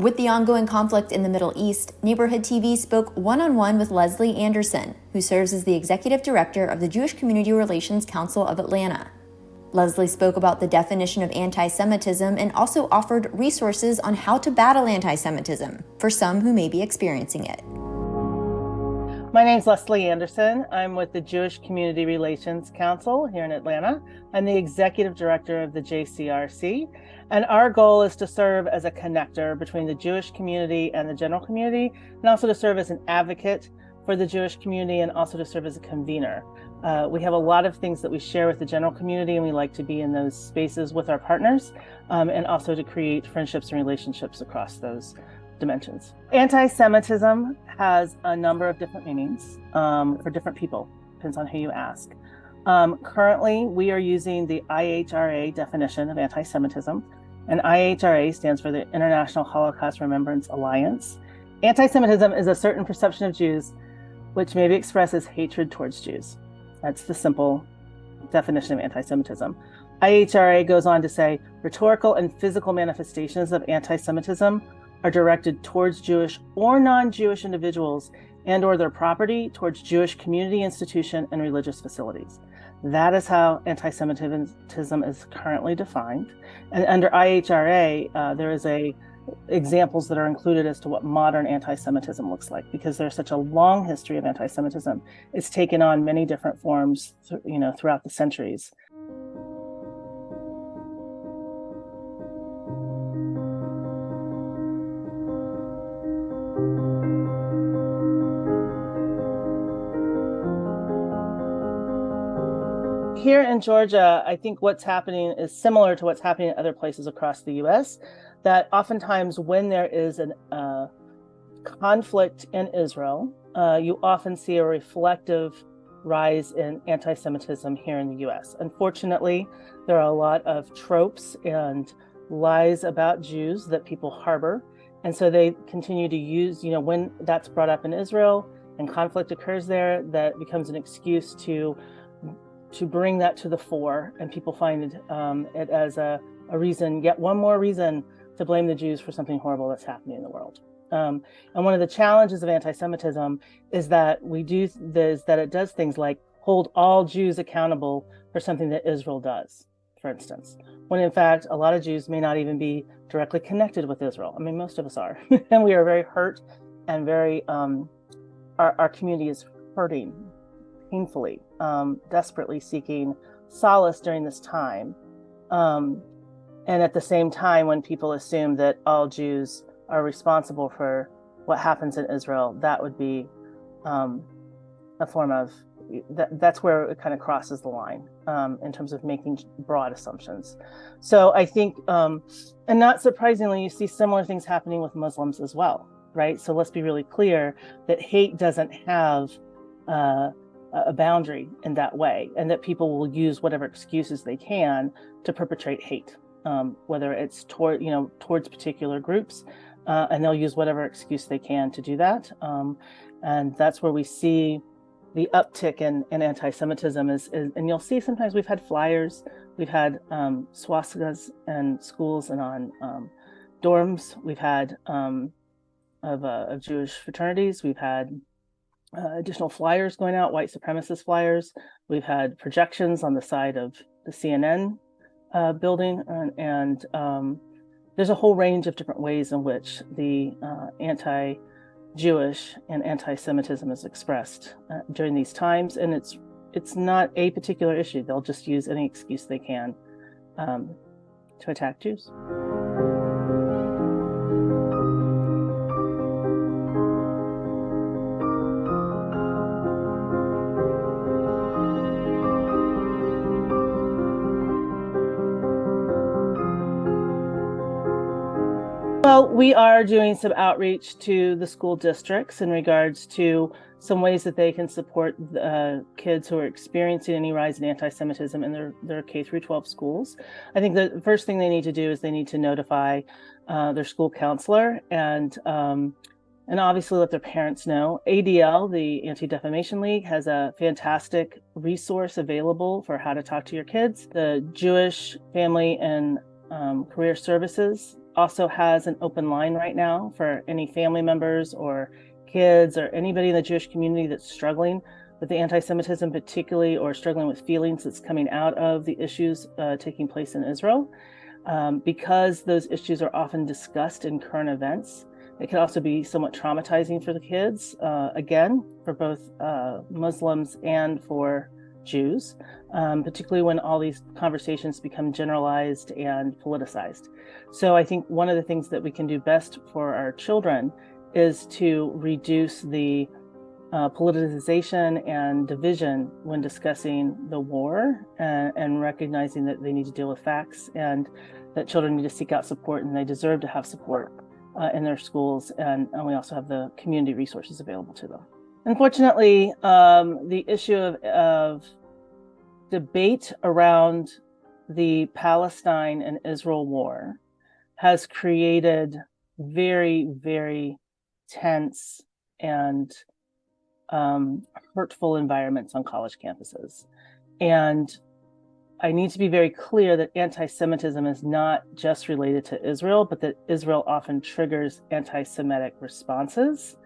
With the ongoing conflict in the Middle East, Neighborhood TV spoke one-on-one with Leslie Anderson, who serves as the executive director of the Jewish Community Relations Council of Atlanta. Leslie spoke about the definition of anti-Semitism and also offered resources on how to battle anti-Semitism for some who may be experiencing it. My name is Leslie Anderson. I'm with the Jewish Community Relations Council here in Atlanta. I'm the executive director of the JCRC, and our goal is to serve as a connector between the Jewish community and the general community, and also to serve as an advocate for the Jewish community and also to serve as a convener. We have a lot of things that we share with the general community, and we like to be in those spaces with our partners, and also to create friendships and relationships across those dimensions. Anti-Semitism has a number of different meanings for different people, depends on who you ask. Currently, we are using the IHRA definition of anti-Semitism, and IHRA stands for the International Holocaust Remembrance Alliance. Anti-Semitism is a certain perception of Jews which may be expressed as hatred towards Jews. That's the simple definition of anti-Semitism. IHRA goes on to say, rhetorical and physical manifestations of anti-Semitism are directed towards Jewish or non-Jewish individuals and or their property, towards Jewish community, institution, and religious facilities. That is how anti-Semitism is currently defined. And under IHRA, there is examples that are included as to what modern anti-Semitism looks like, because there's such a long history of anti-Semitism. It's taken on many different forms, throughout the centuries. Here in Georgia, I think what's happening is similar to what's happening in other places across the U.S., that oftentimes when there is a conflict in Israel, you often see a reflective rise in anti-Semitism here in the U.S. Unfortunately, there are a lot of tropes and lies about Jews that people harbor. And so they continue to use, when that's brought up in Israel and conflict occurs there, that becomes an excuse to bring that to the fore, and people find it as a reason, yet one more reason to blame the Jews for something horrible that's happening in the world. And one of the challenges of anti-Semitism is that it does things like hold all Jews accountable for something that Israel does, for instance, when in fact a lot of Jews may not even be directly connected with Israel. I mean, most of us are, and we are very hurt and very our community is hurting painfully, desperately seeking solace during this time. And at the same time, when people assume that all Jews are responsible for what happens in Israel, that would be a form of, that's where it kind of crosses the line in terms of making broad assumptions. So I think, and not surprisingly, you see similar things happening with Muslims as well, right? So let's be really clear that hate doesn't have a boundary in that way, and that people will use whatever excuses they can to perpetrate hate, whether it's towards particular groups, and they'll use whatever excuse they can to do that. And that's where we see the uptick in anti-Semitism and you'll see sometimes we've had flyers, we've had swastikas in schools and on dorms, we've had of Jewish fraternities, we've had additional flyers going out, white supremacist flyers. We've had projections on the side of the CNN building, and there's a whole range of different ways in which the anti-Jewish and anti-Semitism is expressed during these times, and it's not a particular issue. They'll just use any excuse they can to attack Jews. Well, we are doing some outreach to the school districts in regards to some ways that they can support kids who are experiencing any rise in anti-Semitism in their K through 12 schools. I think the first thing they need to do is they need to notify their school counselor and obviously let their parents know. ADL, the Anti-Defamation League, has a fantastic resource available for how to talk to your kids. The Jewish Family and Career Services also has an open line right now for any family members or kids or anybody in the Jewish community that's struggling with the anti-Semitism particularly, or struggling with feelings that's coming out of the issues taking place in Israel. Because those issues are often discussed in current events, it can also be somewhat traumatizing for the kids, again, for both Muslims and for Jews, particularly when all these conversations become generalized and politicized. So I think one of the things that we can do best for our children is to reduce the politicization and division when discussing the war, and recognizing that they need to deal with facts, and that children need to seek out support and they deserve to have support in their schools. And we also have the community resources available to them. Unfortunately, the issue of debate around the Palestine and Israel war has created very, very tense and hurtful environments on college campuses. And I need to be very clear that anti-Semitism is not just related to Israel, but that Israel often triggers anti-Semitic responses.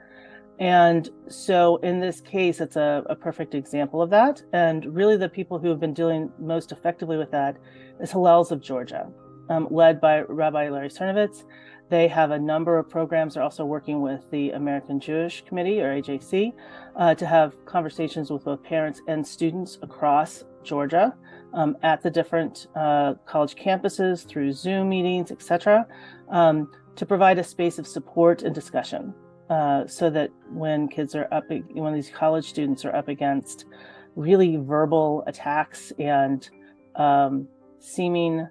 And so in this case, it's a perfect example of that. And really the people who have been dealing most effectively with that is Hillels of Georgia, led by Rabbi Larry Cernovitz. They have a number of programs. They're also working with the American Jewish Committee, or AJC, to have conversations with both parents and students across Georgia at the different college campuses through Zoom meetings, et cetera, to provide a space of support and discussion, so that when these college students are up against really verbal attacks and seeming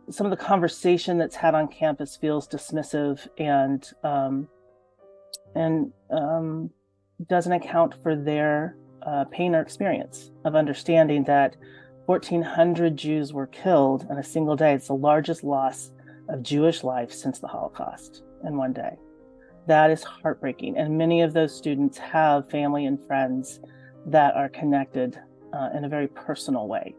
some of the conversation that's had on campus feels dismissive and doesn't account for their pain or experience of understanding that 1,400 Jews were killed in a single day. It's the largest loss of Jewish life since the Holocaust in one day. That is heartbreaking. And many of those students have family and friends that are connected in a very personal way.